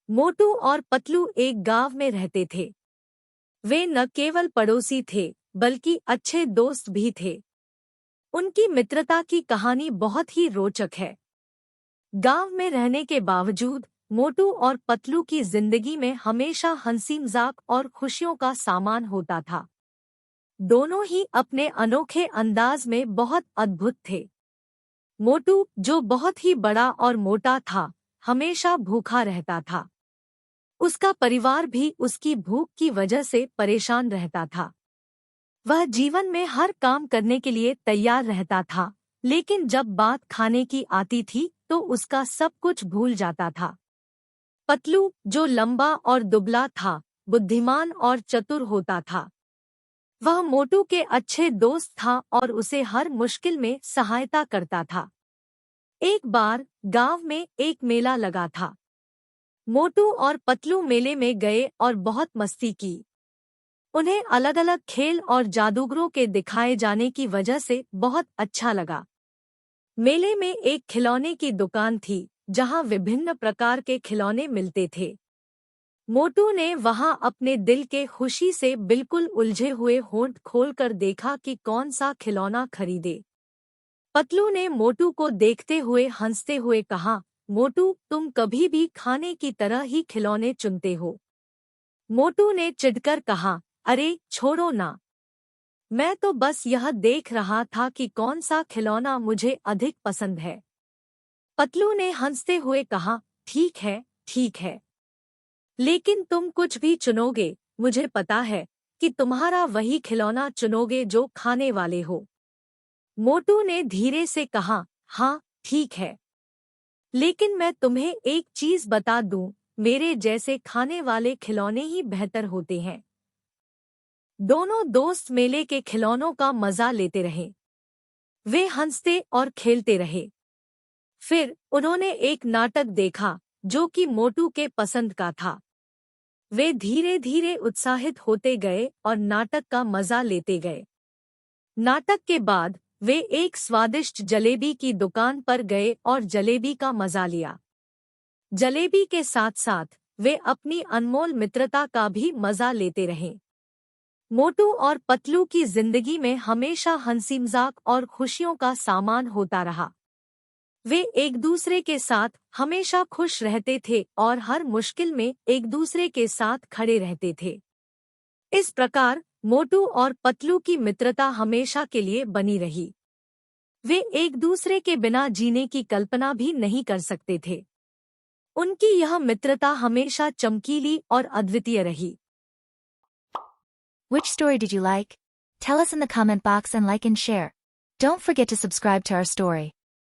मोटू और पतलू एक गांव में रहते थे। वे न केवल पड़ोसी थे बल्कि अच्छे दोस्त भी थे। उनकी मित्रता की कहानी बहुत ही रोचक है। गांव में रहने के बावजूद मोटू और पतलू की जिंदगी में हमेशा हंसी मजाक और खुशियों का सामान होता था। दोनों ही अपने अनोखे अंदाज में बहुत अद्भुत थे। मोटू, जो बहुत ही बड़ा और मोटा था, हमेशा भूखा रहता था। उसका परिवार भी उसकी भूख की वजह से परेशान रहता था। वह जीवन में हर काम करने के लिए तैयार रहता था, लेकिन जब बात खाने की आती थी तो उसका सब कुछ भूल जाता था। पतलू, जो लंबा और दुबला था, बुद्धिमान और चतुर होता था। वह मोटू के अच्छे दोस्त था और उसे हर मुश्किल में सहायता करता था। एक बार गांव में एक मेला लगा था। मोटू और पतलू मेले में गए और बहुत मस्ती की। उन्हें अलग अलग खेल और जादूगरों के दिखाए जाने की वजह से बहुत अच्छा लगा। मेले में एक खिलौने की दुकान थी जहां विभिन्न प्रकार के खिलौने मिलते थे। मोटू ने वहां अपने दिल के खुशी से बिल्कुल उलझे हुए होंठ खोलकर देखा कि कौन सा खिलौना खरीदे। पतलू ने मोटू को देखते हुए हंसते हुए कहा, मोटू, तुम कभी भी खाने की तरह ही खिलौने चुनते हो। मोटू ने चिढ़कर कहा, अरे छोड़ो ना, मैं तो बस यह देख रहा था कि कौन सा खिलौना मुझे अधिक पसंद है। पतलू ने हंसते हुए कहा, ठीक है, ठीक है, लेकिन तुम कुछ भी चुनोगे, मुझे पता है कि तुम्हारा वही खिलौना चुनोगे जो खाने वाले हो। मोटू ने धीरे से कहा, हाँ ठीक है, लेकिन मैं तुम्हें एक चीज बता दूं, मेरे जैसे खाने वाले खिलौने ही बेहतर होते हैं। दोनों दोस्त मेले के खिलौनों का मजा लेते रहे। वे हंसते और खेलते रहे। फिर उन्होंने एक नाटक देखा जो कि मोटू के पसंद का था। वे धीरे धीरे उत्साहित होते गए और नाटक का मजा लेते गए। नाटक के बाद वे एक स्वादिष्ट जलेबी की दुकान पर गए और जलेबी का मजा लिया। जलेबी के साथ साथ वे अपनी अनमोल मित्रता का भी मजा लेते रहे। मोटू और पतलू की जिंदगी में हमेशा हंसी मजाक और खुशियों का सामान होता रहा। वे एक दूसरे के साथ हमेशा खुश रहते थे और हर मुश्किल में एक दूसरे के साथ खड़े रहते थे। इस प्रकार मोटू और पतलू की मित्रता हमेशा के लिए बनी रही। वे एक दूसरे के बिना जीने की कल्पना भी नहीं कर सकते थे। उनकी यह मित्रता हमेशा चमकीली और अद्वितीय रही। Which story did you like? Tell us in the comment box and like and share. Don't forget to subscribe to our story.